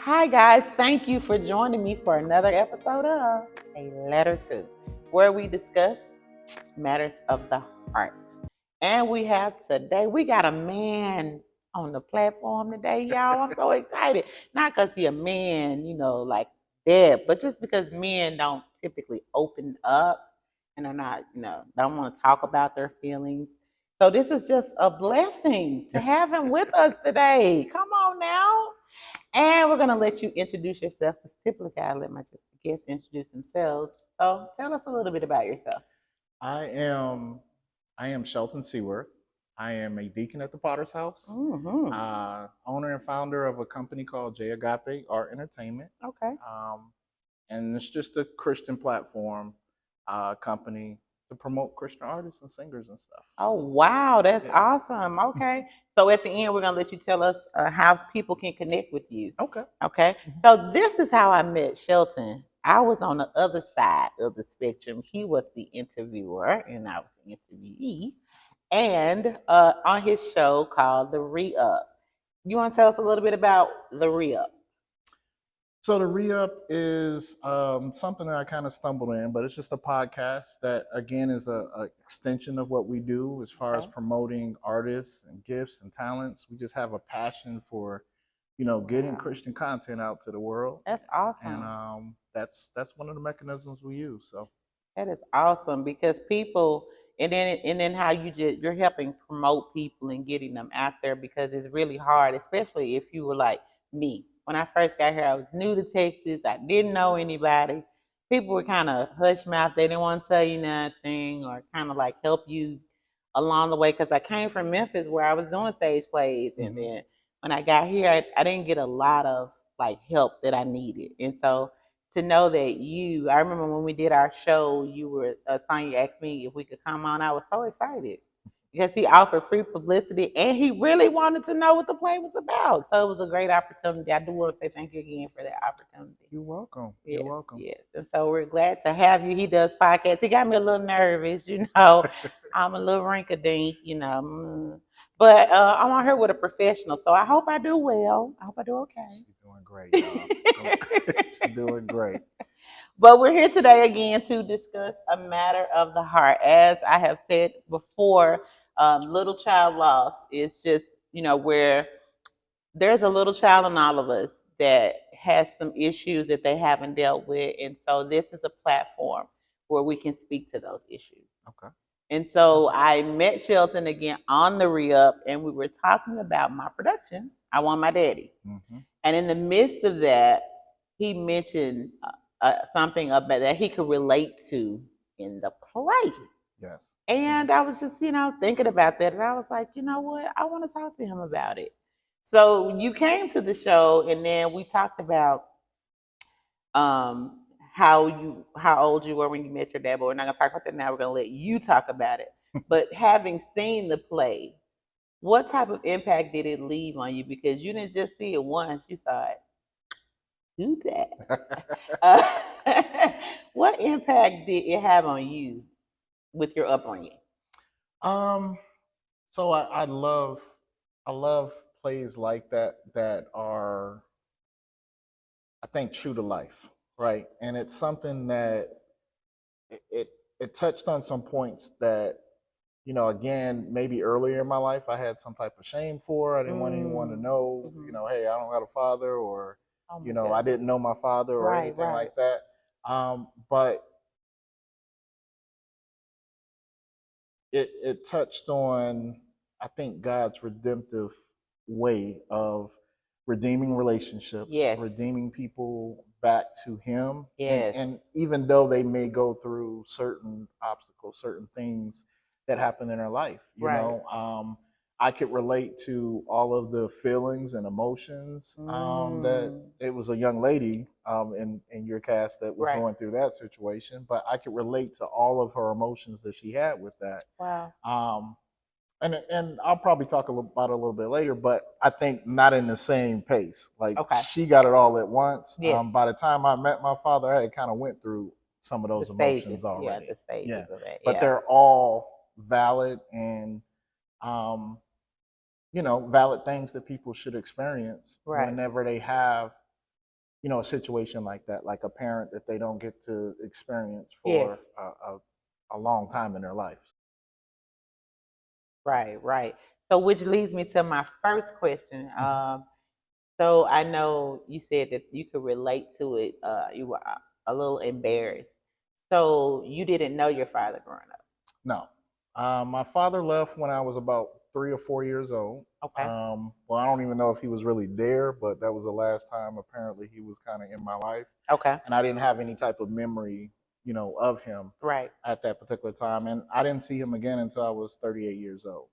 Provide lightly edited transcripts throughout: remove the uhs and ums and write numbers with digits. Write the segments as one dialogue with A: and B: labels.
A: Hi, guys. Thank you for joining me for another episode of A Letter To, where we discuss matters of the heart. And we got a man on the platform today, y'all. I'm so excited. Not because he a man, like that, but just because men don't typically open up and are not, don't want to talk about their feelings. So this is just a blessing to have him with us today. Come on now. And we're gonna let you introduce yourself because typically I let my guests introduce themselves. So tell us a little bit about yourself.
B: I am I am Shelton Seaworth. I am a deacon at the Potter's House,
A: Mm-hmm.
B: owner and founder of a company called J Agape Art Entertainment.
A: Okay.
B: And it's just a Christian platform company to promote Christian artists and singers and stuff.
A: Oh
B: So
A: wow, that's
B: yeah.
A: awesome. Okay. So at the end, we're gonna let you tell us how people can connect with you.
B: Okay.
A: Okay. So this is how I met Shelton. I was on the other side of the spectrum. He was the interviewer, and I was the interviewee. And on his show called The Re Up. You want to tell us a little bit about The Re Up?
B: So the re-up is something that I kind of stumbled in, but it's just a podcast that again is a extension of what we do as far as
A: Okay.
B: promoting artists and gifts and talents. We just have a passion for, getting
A: Wow.
B: Christian content out to the world,
A: That's
B: and
A: awesome.
B: that's one of the mechanisms we use. So
A: That is awesome because people and then how you're helping promote people and getting them out there because it's really hard, especially if you were like me. When I first got here, I was new to Texas. I didn't know anybody. People were kind of hush mouth. They didn't want to tell you nothing or kind of like help you along the way because I came from Memphis where I was doing stage plays, and
B: hmm
A: then when I got here, I didn't get a lot of like help that I needed, and so to know that I remember when we did our show, Sonya asked me if we could come on. I was so excited because he offered free publicity and he really wanted to know what the play was about. So it was a great opportunity. I do want to say thank you again for that opportunity.
B: you're welcome. You're
A: Yes,
B: welcome.
A: yes. And so we're glad to have you. He does podcasts. He got me a little nervous. I'm a little rink-a-dink. But I'm on here with a professional, so I hope I do well. I hope I do okay.
B: She's doing great, y'all. She's doing great.
A: But we're here today again to discuss a matter of the heart. As I have said before, little child loss is just, where there's a little child in all of us that has some issues that they haven't dealt with. And so this is a platform where we can speak to those issues.
B: Okay.
A: And so I met Shelton again on the re up, and we were talking about my production. I Want My Daddy.
B: hmm
A: And in the midst of that, he mentioned something about that he could relate to in the play.
B: Yes.
A: And I was just, thinking about that. And I was like, you know what? I want to talk to him about it. So you came to the show, and then we talked about how old you were when you met your dad, but we're not gonna talk about that now. We're gonna let you talk about it. But having seen the play, what type of impact did it leave on you? Because you didn't just see it once, you saw it do that. What impact did it have on you with your upbringing?
B: um. So I love plays like that that are, I think, true to life, right? And it's something that it touched on some points that, again, maybe earlier in my life I had some type of shame for. I didn't want anyone to
A: Mm.
B: know,
A: Hmm.
B: hey, I don't got a father, or
A: Oh my
B: I
A: goodness.
B: didn't know my father or
A: Right,
B: anything
A: right.
B: like that. But it touched on, I think, God's redemptive way of redeeming relationships,
A: Yes,
B: redeeming people back to Him, and
A: yes,
B: and even though they may go through certain obstacles, certain things that happen in their life,
A: right.
B: I could relate to all of the feelings and emotions that
A: Mm,
B: it was a young lady in your cast that was
A: right.
B: going through that situation, but I could relate to all of her emotions that she had with that.
A: Wow.
B: Um, and I'll probably talk about it a little bit later, but I think not in the same pace. Like,
A: Okay.
B: she got it all at once.
A: Yes.
B: By the time I met my father, I had kind of went through some of
A: The
B: those
A: stages.
B: emotions
A: Yeah,
B: already.
A: the stages
B: Yeah,
A: of that.
B: but
A: Yeah.
B: they're all valid and um, valid things that people should experience
A: Right.
B: whenever they have a situation like that, like a parent that they don't get to experience
A: Yes.
B: for a long time in their life.
A: Right, right. So, which leads me to my first question.
B: Mhm.
A: So I know you said that you could relate to it. You were a little embarrassed. So you didn't know your father growing up.
B: No. My father left when I was about 3 or 4 years old.
A: Okay.
B: Well, I don't even know if he was really there, but that was the last time apparently he was kind of in my life.
A: Okay.
B: And I didn't have any type of memory, of him
A: Right.
B: at that particular time. And I didn't see him again until I was 38 years old.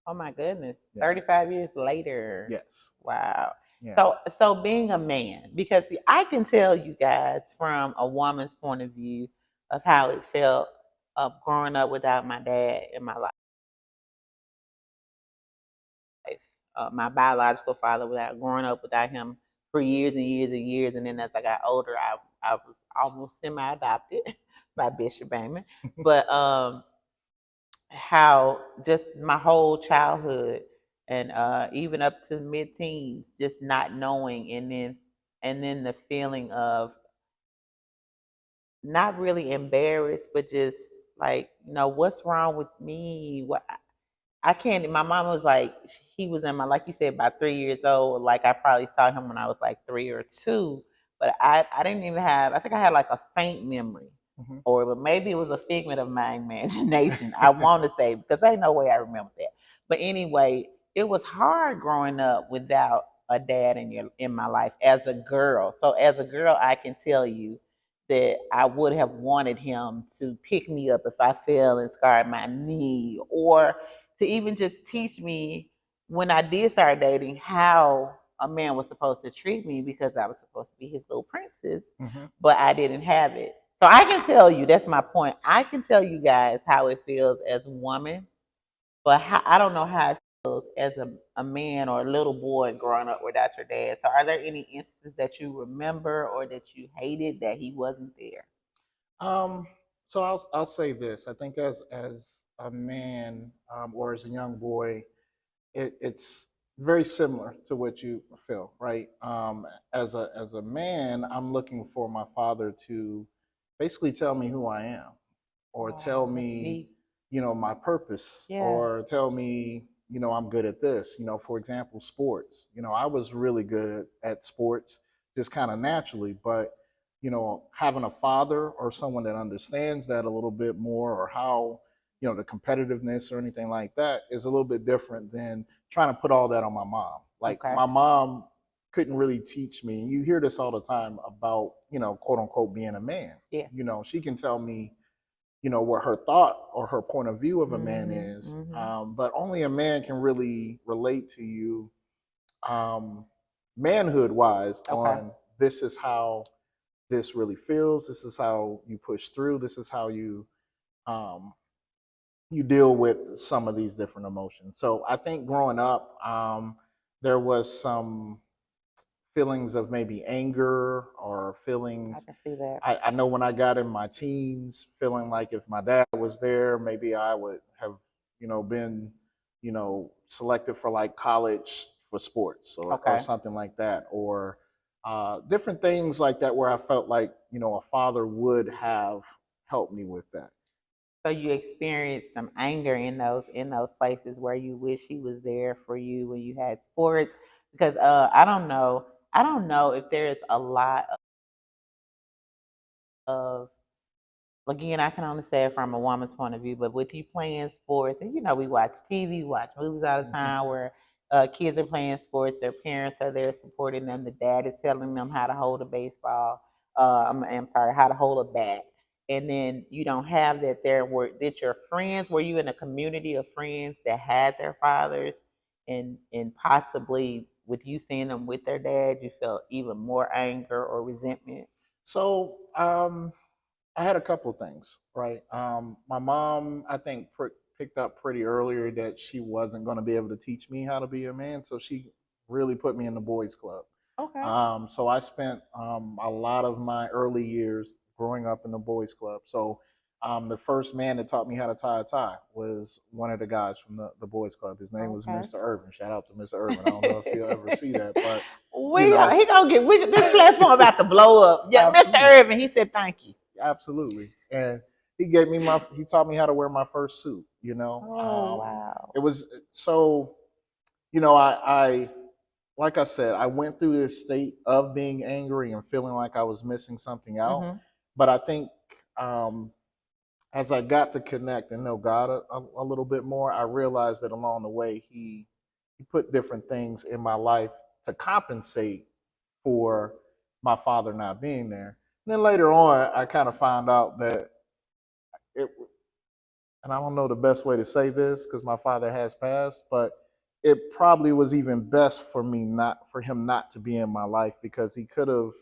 A: Oh my goodness.
B: Yeah.
A: 35 years later.
B: Yes.
A: Wow.
B: Yeah.
A: So being a man, because see, I can tell you guys from a woman's point of view of how it felt growing up without my dad in my life. My biological father, without growing up without him for years and years and years, and then as I got older, I was almost semi-adopted by Bishop Bamon. But how just my whole childhood and even up to mid-teens, just not knowing, and then the feeling of not really embarrassed, but just like, what's wrong with me? What I can't. My mom was like, he was in my, like you said, about 3 years old. Like I probably saw him when I was like 3 or 2, but I didn't even have. I think I had like a faint memory,
B: Mhm.
A: but maybe it was a figment of my imagination. I want to say because ain't no way I remember that. But anyway, it was hard growing up without a dad in my life as a girl. So as a girl, I can tell you that I would have wanted him to pick me up if I fell and scarred my knee, or to even just teach me when I did start dating how a man was supposed to treat me because I was supposed to be his little princess,
B: Mhm.
A: but I didn't have it. So I can tell you, that's my point. I can tell you guys how it feels as a woman, but I don't know how it feels as a man or a little boy growing up without your dad. So are there any instances that you remember or that you hated that he wasn't there?
B: Um, so I'll say this. I think as a man, or as a young boy, it's very similar to what you feel, right? As a man, I'm looking for my father to basically tell me who I am, or tell
A: Oh, that's
B: me,
A: deep.
B: my purpose,
A: Yeah.
B: or tell me, I'm good at this. For example, sports. I was really good at sports, just kind of naturally, but having a father or someone that understands that a little bit more, or how the competitiveness or anything like that, is a little bit different than trying to put all that on my mom. Like
A: Okay.
B: my mom couldn't really teach me. And you hear this all the time about, quote unquote, being a man.
A: Yes.
B: She can tell me, what her thought or her point of view of a man
A: Mhm.
B: is,
A: Mhm.
B: but only a man can really relate to you, um, manhood wise,
A: Okay.
B: on this is how this really feels. This is how you push through. This is how um, you deal with some of these different emotions. So I think growing up, there was some feelings of maybe anger, or
A: I
B: feelings.
A: can see that.
B: I know when I got in my teens, feeling like if my dad was there, maybe I would have, been, selected for like college for sports, or
A: Okay.
B: something like that, or different things like that, where I felt like, a father would have helped me with that.
A: So you experienced some anger in those places where you wish he was there for you when you had sports, because I don't know if there's a lot of, again, I can only say it from a woman's point of view, but with you playing sports, and we watch TV, watch movies all the
B: Mhm.
A: time where kids are playing sports, their parents are there supporting them, the dad is telling them how to hold a baseball, I'm sorry, how to hold a bat. And then you don't have that there. Did your friends, were you in a community of friends that had their fathers, and possibly with you seeing them with their dad, you felt even more anger or resentment?
B: So I had a couple of things, right? My mom, I think, picked up pretty earlier that she wasn't going to be able to teach me how to be a man, so she really put me in the boys' club.
A: Okay.
B: So I spent a lot of my early years growing up in the boys' club. So the first man that taught me how to tie a tie was one of the guys from the boys' club. His name was
A: Okay.
B: Mr. Irvin. Shout out to Mr. Irvin. I don't know if you'll ever see that, but you know,
A: He gonna get this platform about to blow up. Yeah, Mr.
B: absolutely,
A: Irvin, he said thank you.
B: absolutely. And he taught me how to wear my first suit.
A: Oh wow.
B: It was so, I like I said, I went through this state of being angry and feeling like I was missing something out.
A: Mm-hmm.
B: But I think as I got to connect and know God a little bit more, I realized that along the way, He put different things in my life to compensate for my father not being there. And then later on, I kind of found out that it, and I don't know the best way to say this because my father has passed, but it probably was even best for him not to be in my life because he could have,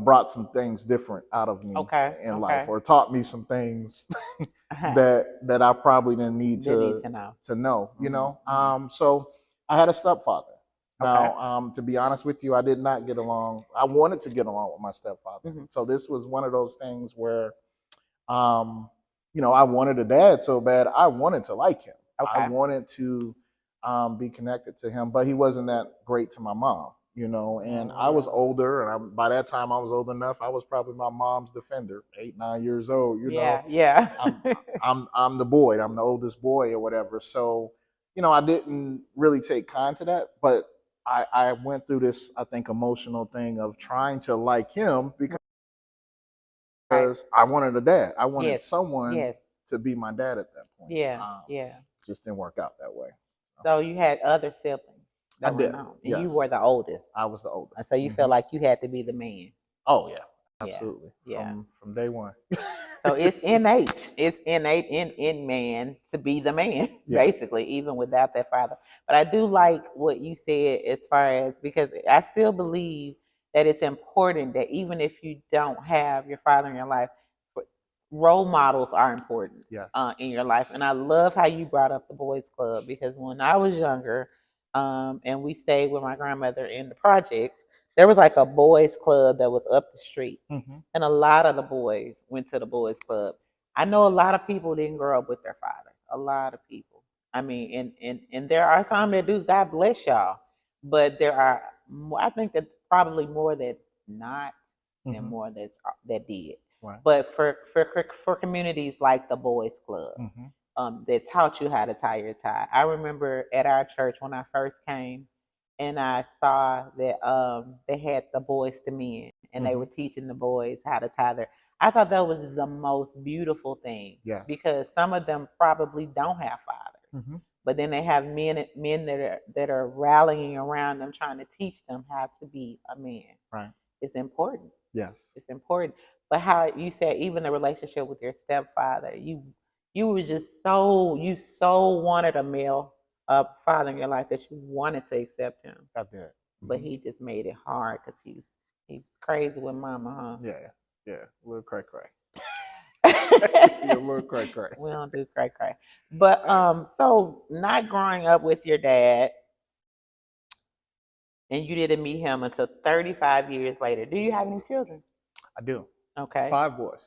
B: brought some things different out of me
A: Okay.
B: in life
A: Okay.
B: or taught me some things that I probably didn't need
A: Didn't need
B: to
A: to know.
B: to know,
A: Mm-hmm.
B: So I had a stepfather.
A: Okay.
B: Now, to be honest with you, I did not get along. I wanted to get along with my stepfather.
A: Mm-hmm.
B: So this was one of those things where um, I wanted a dad so bad. I wanted to like him. I
A: Okay.
B: wanted to be connected to him, but he wasn't that great to my mom. And I was
A: Oh,
B: older, and by that time I was old enough. I was probably my mom's defender, 8, 9 years old.
A: yeah. Yeah.
B: I'm I'm the boy. I'm the oldest boy or whatever. So, I didn't really take kind to that, but I went through this, I think, emotional thing of trying to like him because
A: Right.
B: I wanted a dad. I wanted
A: Yes.
B: someone
A: Yes.
B: to be my dad at that point.
A: Yeah. Yeah.
B: Just didn't work out that way. So,
A: So you had other siblings
B: I
A: that were
B: did.
A: known, and you
B: Yes,
A: were the oldest.
B: I was the
A: And
B: oldest.
A: so you felt like you had to be the man.
B: Oh yeah,
A: Yeah.
B: absolutely.
A: Yeah.
B: From day one.
A: So it's innate. It's innate in man to be the man,
B: Yeah.
A: basically, even without that father. But I do like what you said as far as because I still believe that it's important that even if you don't have your father in your life, role models are important
B: Yes.
A: in your life. And I love how you brought up the boys club because when I was younger, and we stayed with my grandmother in the projects, there was like a boys club that was up the street,
B: Hmm.
A: and a lot of the boys went to the boys club. I know a lot of people didn't grow up with their fathers. A lot of people. I mean, and there are some that do. God bless y'all, but there are. I think that probably more that's not than
B: Hmm.
A: more that did.
B: Right.
A: But for communities like the boys club,
B: Hmm.
A: that taught you how to tie your tie. I remember at our church when I first came, and I saw that they had the boys to men, and they
B: Hmm.
A: were teaching the boys how to tie their. I thought that was the most beautiful thing
B: Yes.
A: because some of them probably don't have fathers,
B: Hmm.
A: but then they have men that are rallying around them, trying to teach them how to be a man.
B: Right.
A: It's important.
B: Yes.
A: It's important. But how you said even the relationship with your stepfather, you were just so wanted a male father in your life that you wanted to accept him,
B: I did.
A: but
B: Hmm.
A: he just made it hard because he's crazy with mama,
B: Yeah. Yeah. A little cray cray. Yeah, a
A: huh?
B: little cray cray.
A: We don't do cray cray. But so not growing up with your dad, and you didn't meet him until 35 years later. Do you have any children?
B: I do.
A: Okay.
B: 5 boys.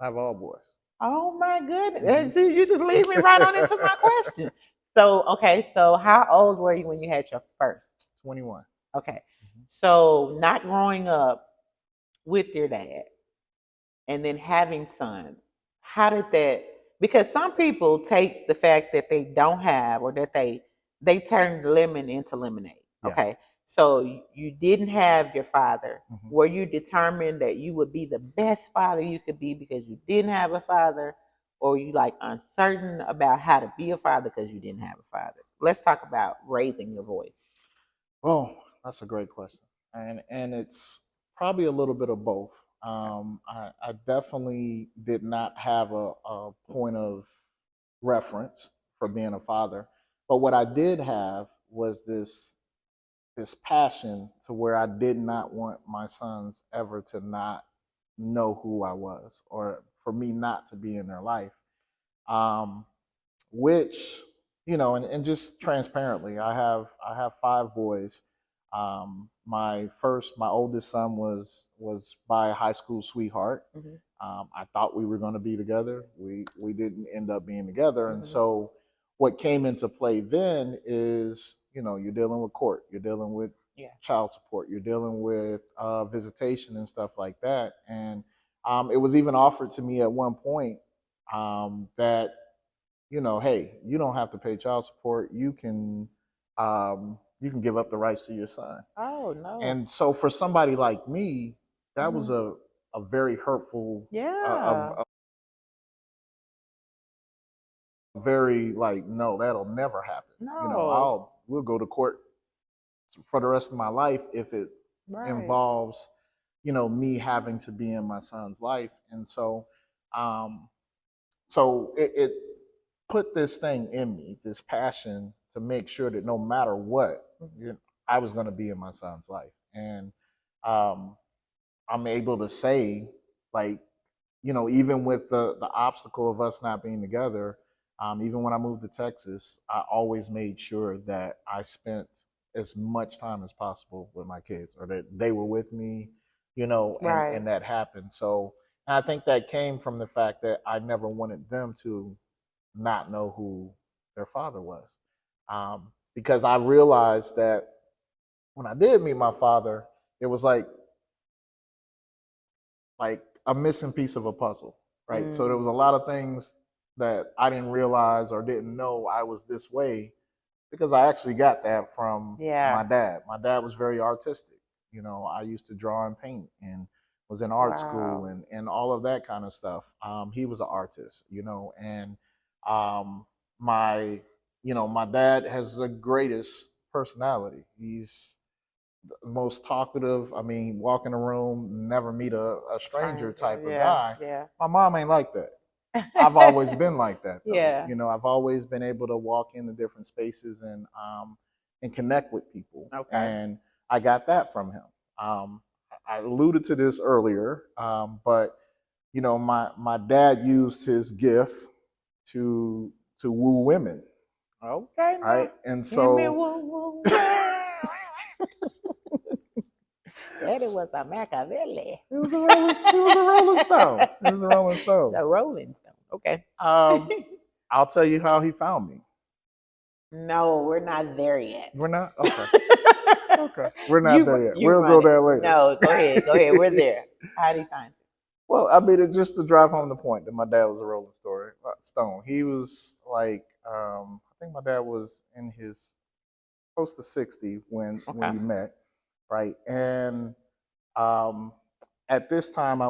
B: I have all boys.
A: Oh my
B: Hmm.
A: goodness. See, you just lead me right on into my question. So, okay, so how old were you when you had your first?
B: 21.
A: Okay.
B: Hmm.
A: So, not growing up with your dad and then having sons, how did that because some people take the fact that they don't have or that they turn lemon into lemonade.
B: Yeah.
A: Okay. So you didn't have your father.
B: Hmm.
A: Were you determined that you would be the best father you could be because you didn't have a father? Or you like uncertain about how to be a father because you didn't have a father? Let's talk about raising your voice.
B: Oh, that's a great question, and it's probably a little bit of both. I definitely did not have a point of reference for being a father, but what I did have was this passion to where I did not want my sons ever to not know who I was, or for me not to be in their life. Um, which and just transparently, I have 5 boys. My oldest son was by a high school sweetheart.
A: Hmm.
B: I thought we were going to be together. We didn't end up being together, and
A: Hmm.
B: so what came into play then is you're dealing with court, you're dealing with
A: Yeah.
B: child support. You're dealing with visitation and stuff like that. And it was even offered to me at one point that hey, you don't have to pay child support. You can give up the rights to your son.
A: Oh no.
B: And so for somebody like me, that was
A: Hmm.
B: a very hurtful,
A: Yeah.
B: a very like, no, that'll never happen.
A: No.
B: We'll go to court for the rest of my life if it
A: Right.
B: involves, me having to be in my son's life. And um, so it put this thing in me, this passion to make sure that no matter what, I was going to be in my son's life. And um, I'm able to say, like, even with the obstacle of us not being together, even when I moved to Texas, I always made sure that I spent as much time as possible with my kids, or that they were with me, and
A: Right.
B: that happened. So and I think that came from the fact that I never wanted them to not know who their father was, because I realized that when I did meet my father, it was like a missing piece of a puzzle, right? So there was a
A: Mm.
B: lot of things that I didn't realize or didn't know I was this way because I actually got that from
A: Yeah.
B: my dad. My dad was very artistic. I used to draw and paint and was in art school
A: Wow.
B: and all of that kind of stuff. He was an artist, and um, my my dad has the greatest personality. He's most talkative. I mean, walk in a room, never meet a stranger
A: Stranger.
B: type of
A: Yeah.
B: guy.
A: Yeah.
B: My mom ain't like that. I've always been like that though.
A: Yeah.
B: I've always been able to walk into different spaces and connect with people.
A: Okay.
B: And I got that from him. I alluded to this earlier, but my dad used his gift to woo women,
A: Okay now.
B: right? And
A: Give me
B: so
A: woo woo woo. Daddy was a Machiavelli.
B: He was a Rolling Stone. He was a Rolling Stone.
A: The Rolling Stone. Okay.
B: Um, I'll tell you how he found me.
A: No, we're not there yet.
B: We're not okay. Okay, we're not there yet.
A: You
B: We'll
A: run
B: go
A: it.
B: there later.
A: No, go ahead. Go ahead. We're there. How do you find it?
B: Well, I mean, just to drive home the point that my dad was a Rolling Story Stone. He was like, I think my dad was in his close to 60 when
A: Okay.
B: we met, right? And um, at this time,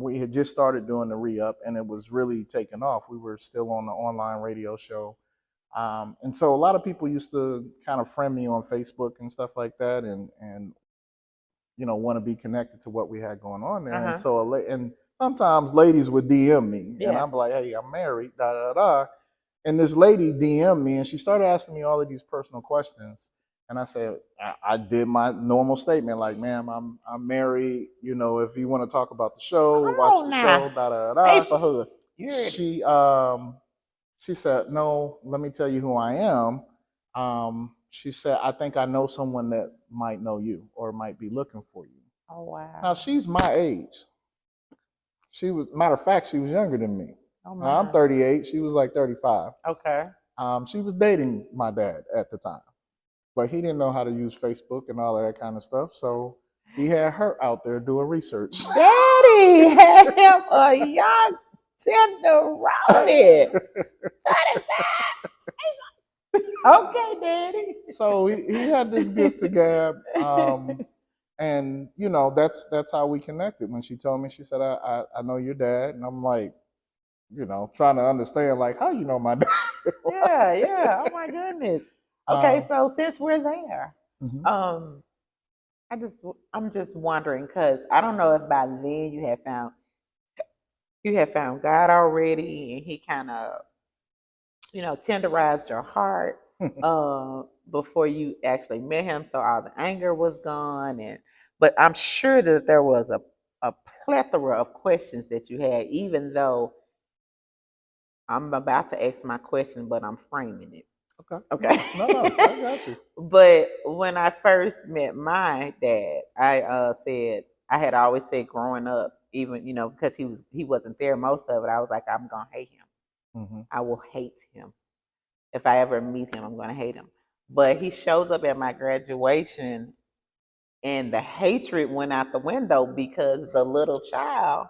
B: we had just started doing the re-up, and it was really taking off. We were still on the online radio show. And so a lot of people used to kind of friend me on Facebook and stuff like that, and want to be connected to what we had going on
A: Uh
B: there. And
A: huh.
B: so and sometimes ladies would DM me, and
A: Yeah.
B: I'm like, hey, I'm married, da da da. And this lady DM me, and she started asking me all of these personal questions. And I said, I did my normal statement, like, ma'am, I'm married. If you want to talk about the show,
A: Come
B: watch
A: on
B: the
A: now.
B: show, da da da.
A: Paper hustle. You heard it.
B: She said, no, let me tell you who I am. She said, I think I know someone that might know you or might be looking for you.
A: Oh
B: Now
A: wow.
B: she's my age. Matter of fact, she was younger than me.
A: Oh
B: Now, I'm
A: my.
B: 38. She was like 35.
A: Okay.
B: She was dating my dad at the time, but he didn't know how to use Facebook and all of that kind of stuff. So he had her out there doing research.
A: Daddy had him a young tenderoni. 35. Okay, Daddy.
B: So he had this gift to gab. And that's how we connected. When she told me, she said, I know your dad. And I'm like, trying to understand, like, how you know my dad?
A: Yeah, yeah. Oh my goodness. Okay,
B: um,
A: so since we're there,
B: mhm.
A: um, I'm just wondering because I don't know if by then you had found God already and he kind of tenderized your heart before you actually met him, so all the anger was gone. But I'm sure that there was a plethora of questions that you had, even though I'm about to ask my question, but I'm framing it.
B: Okay.
A: Okay.
B: No, I got you.
A: But when I first met my dad, I said I had always said growing up, even because he wasn't there most of it, I was like, I'm gonna hate him.
B: Hmm.
A: I will hate him. If I ever meet him, I'm gonna hate him. But he shows up at my graduation and the hatred went out the window because the little child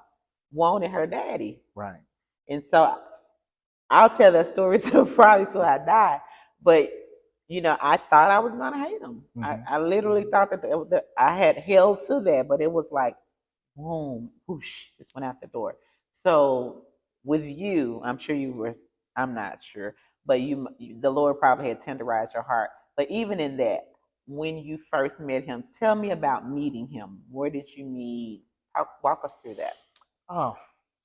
A: wanted her daddy.
B: Right.
A: And so I'll tell that story till probably till I die. But I thought I was gonna hate him.
B: Mm-hmm.
A: I literally thought that I had held to that, but it was like boom, whoosh, just went out the door. So with you, I'm sure you were. I'm not sure, but the Lord probably had tenderized your heart. But even in that, when you first met him, tell me about meeting him. Where did you meet? Walk us through that.
B: Oh,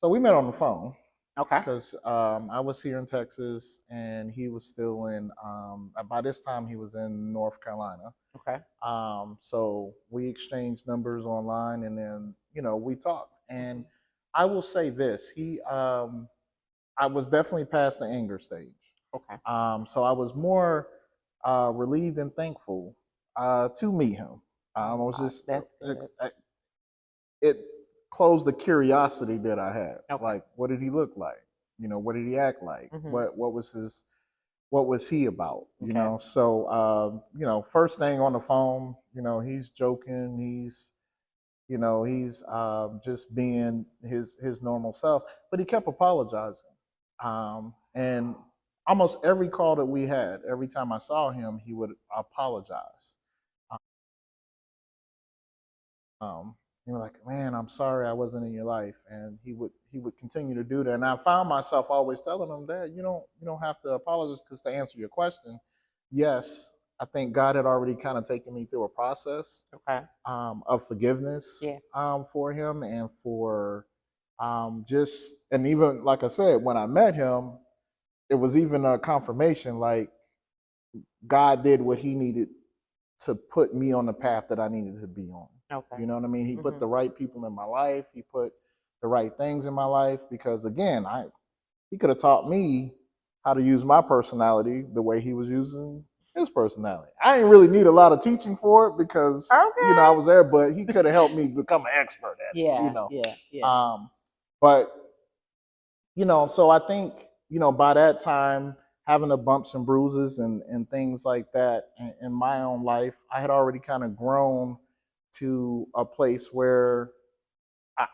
B: so we met on the phone
A: Okay.
B: because I was here in Texas and he was still in. By this time, he was in North Carolina.
A: Okay.
B: So we exchanged numbers online, and then we talked. And I will say this: I was definitely past the anger stage.
A: Okay.
B: So I was more relieved and thankful to meet him. I
A: Oh,
B: was just
A: that's good.
B: it closed the curiosity that I had.
A: Okay.
B: Like, what did he look like? What did he act like?
A: Mm-hmm.
B: What was he about?
A: Okay.
B: So first thing on the phone, he's joking, he's just being his normal self, but he kept apologizing. And almost every call that we had, every time I saw him, he would apologize. um, like, man, I'm sorry I wasn't in your life, and he would continue to do that. And I found myself always telling him, Dad, you don't have to apologize, because to answer your question, yes, I think God had already kind of taken me through a process
A: Okay.
B: of forgiveness
A: Yeah.
B: for him, and for just, and even like I said, when I met him, it was even a confirmation, like God did what he needed to put me on the path that I needed to be on.
A: Okay.
B: You know what I mean? He put
A: Mm-hmm.
B: the right people in my life. He put the right things in my life, because again, he could have taught me how to use my personality the way he was using his personality. I didn't really need a lot of teaching for it, because I
A: Okay.
B: was there, but he could have helped me become an expert at it.
A: Yeah. Yeah. Yeah.
B: But so I think, by that time, having the bumps and bruises and things like that in my own life, I had already kind of grown to a place where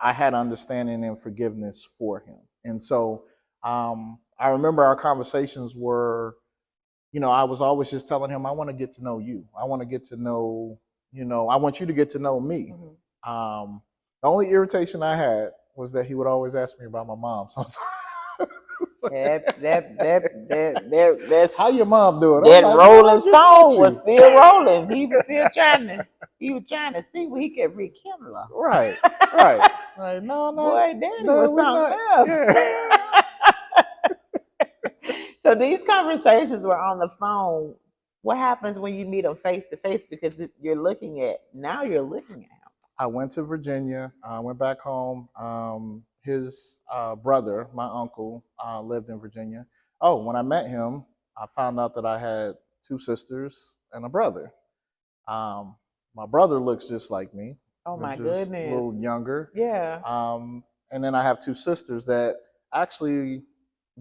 B: I had understanding and forgiveness for him. And so I remember our conversations were, I was always just telling him, I want to get to know you. I want to get to know, I want you to get to know me. The only irritation I had was that he would always ask me about my mom. So
A: That's
B: how your mom doing? I'm
A: that
B: like, man, I
A: Rolling
B: just met
A: Stone was
B: you.
A: still rolling. He was still trying to. He was trying to see what he could rekindle her.
B: Right, right. Like, no, not,
A: Boy, Daddy
B: no,
A: was
B: we're
A: something
B: not.
A: else.
B: Yeah.
A: So these conversations were on the phone. What happens when you meet him face to face? Because you're looking at him.
B: I went to Virginia. I went back home. His brother, my uncle, lived in Virginia. Oh, when I met him, I found out that I had two sisters and a brother. Um, my brother looks just like me.
A: Oh
B: We're
A: my
B: just a
A: goodness.
B: little younger.
A: Yeah.
B: And then I have two sisters that actually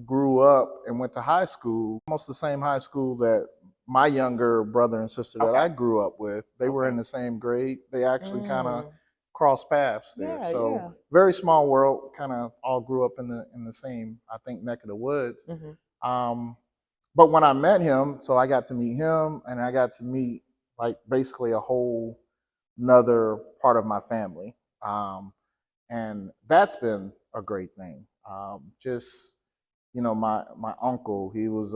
B: grew up and went to high school, almost the same high school that my younger brother and sister that
A: Okay.
B: I grew up with. They were in
A: Okay.
B: the same grade. They actually kind of
A: Mm.
B: crossed paths there.
A: Yeah.
B: So
A: Yeah.
B: very small world. Kind of all grew up in the same, I think, neck of the woods.
A: Mm-hmm.
B: Um, but when I met him, so I got to meet him, and I got to meet like basically a whole another part of my family. And that's been a great thing. Just my uncle, he was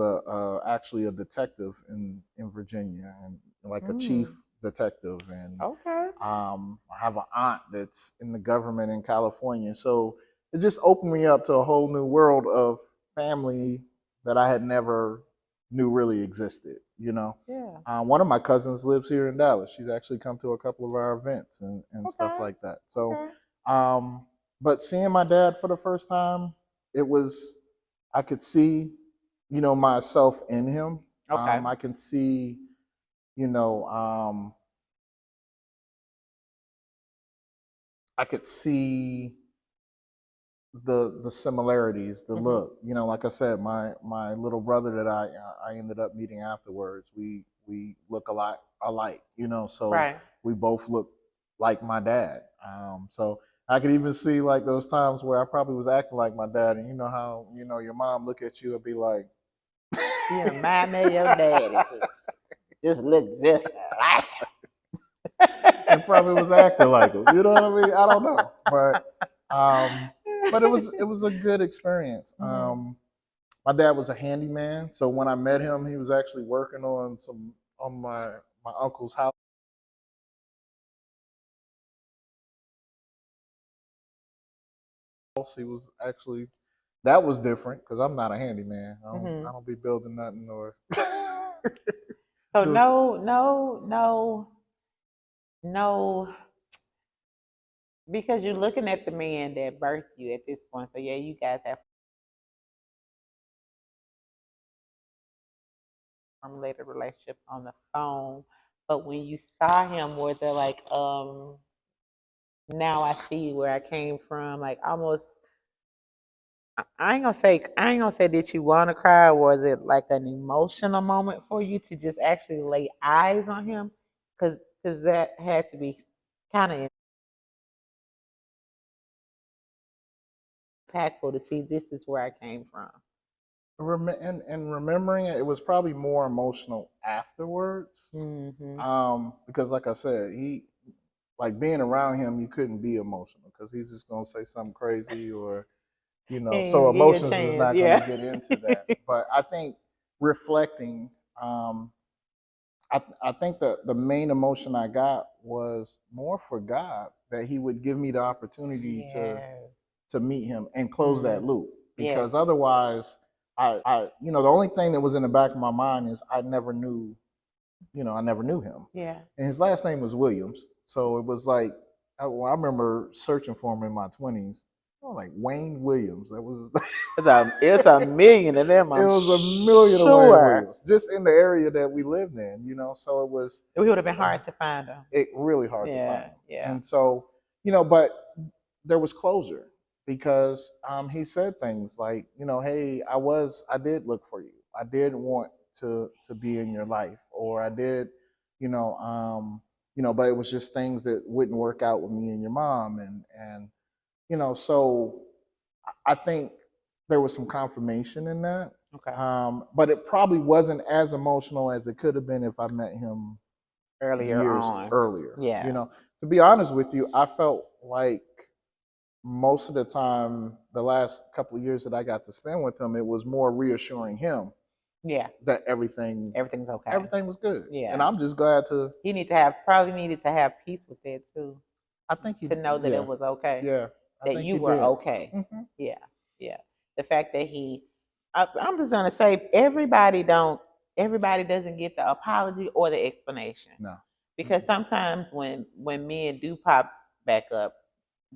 B: actually a detective in Virginia, and like a chief
A: Mm.
B: detective. And
A: Okay.
B: I have an aunt that's in the government in California. So it just opened me up to a whole new world of family that I had never knew really existed.
A: Yeah.
B: One of my cousins lives here in Dallas. She's actually come to a couple of our events and stuff
A: Okay.
B: like that. So,
A: Okay.
B: but seeing my dad for the first time, it was, I could see, myself in him.
A: Okay.
B: I can see, you know, um, I could see the similarities, the
A: Mm-hmm.
B: look. Like I said, my little brother that I ended up meeting afterwards, we look a lot alike. So
A: Right.
B: we both look like my dad. So I could even see like those times where I probably was acting like my dad, and you know how your mom look at you and be like,
A: You remind me of your daddy. Just look just like
B: and probably was acting like him. You know what I mean? I don't know, but it was a good experience. My dad was a handyman, so when I met him, he was actually working on my uncle's house. He was actually that was different because I'm not a handyman. I don't be building nothing or.
A: So
B: It was-
A: no, because you're looking at the man that birthed you at this point. So yeah, you guys have formulated a relationship on the phone. But when you saw him, was it like, now I see where I came from? Like almost, I ain't gonna say did you want to cry, or was it like an emotional moment for you to just actually lay eyes on him? Because that had to be kind of impactful to see this is where I came from.
B: and remembering it, it was probably more emotional afterwards.
A: Mm-hmm.
B: Because like I said, he like being around him, you couldn't be emotional because he's just gonna say something crazy or so
A: And give you a
B: emotions is
A: chance,
B: not gonna
A: yeah.
B: get into that. But I think reflecting, I think the main emotion I got was more for God that He would give me the opportunity
A: Yes.
B: to meet Him and close that loop
A: Yes.
B: because otherwise, the only thing that was in the back of my mind is I never knew him,
A: Yeah.
B: and his last name was Williams, so it was like I remember searching for him in my 20s. Oh, like Wayne Williams. That was
A: It's a million of them,
B: it
A: I'm
B: was a million of Wayne
A: sure.
B: Williams just in the area that we lived in. So it was
A: It would have been hard to find them.
B: it really hard to find
A: Yeah,
B: him.
A: yeah.
B: And so, but there was closure because he said things like, hey, I did look for you. I did want to be in your life, or I did, but it was just things that wouldn't work out with me and your mom, and so I think there was some confirmation in that.
A: Okay.
B: But it probably wasn't as emotional as it could have been if I met him
A: Earlier
B: years
A: on.
B: earlier.
A: Yeah.
B: To be honest with you, I felt like most of the time, the last couple of years that I got to spend with him, it was more reassuring him
A: Yeah.
B: that everything
A: Everything's okay.
B: everything was good.
A: Yeah.
B: And I'm just glad to.
A: He probably needed to have peace with that too.
B: I think he,
A: To know that
B: yeah,
A: it was okay.
B: yeah, I
A: That
B: think
A: you
B: he
A: were
B: did.
A: okay.
B: Mm-hmm.
A: Yeah. Yeah. The fact that I'm just gonna say everybody doesn't get the apology or the explanation.
B: No.
A: Because sometimes when men do pop back up,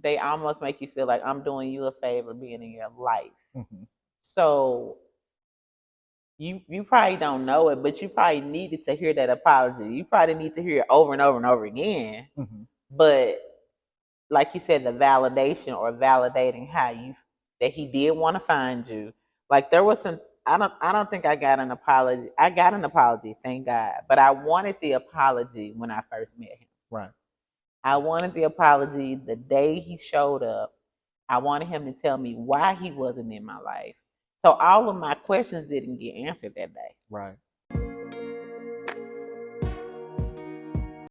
A: they almost make you feel like I'm doing you a favor being in your life.
B: Mm-hmm.
A: So you probably don't know it, but you probably needed to hear that apology. You probably need to hear it over and over and over again.
B: Mm-hmm.
A: But like you said, the validation or validating that he did want to find you. Like there was some I don't think I got an apology. I got an apology, thank God. But I wanted the apology when I first met him.
B: Right.
A: Right. I wanted the apology the day he showed up. I wanted him to tell me why he wasn't in my life. So all of my questions didn't get answered that day.
B: Right.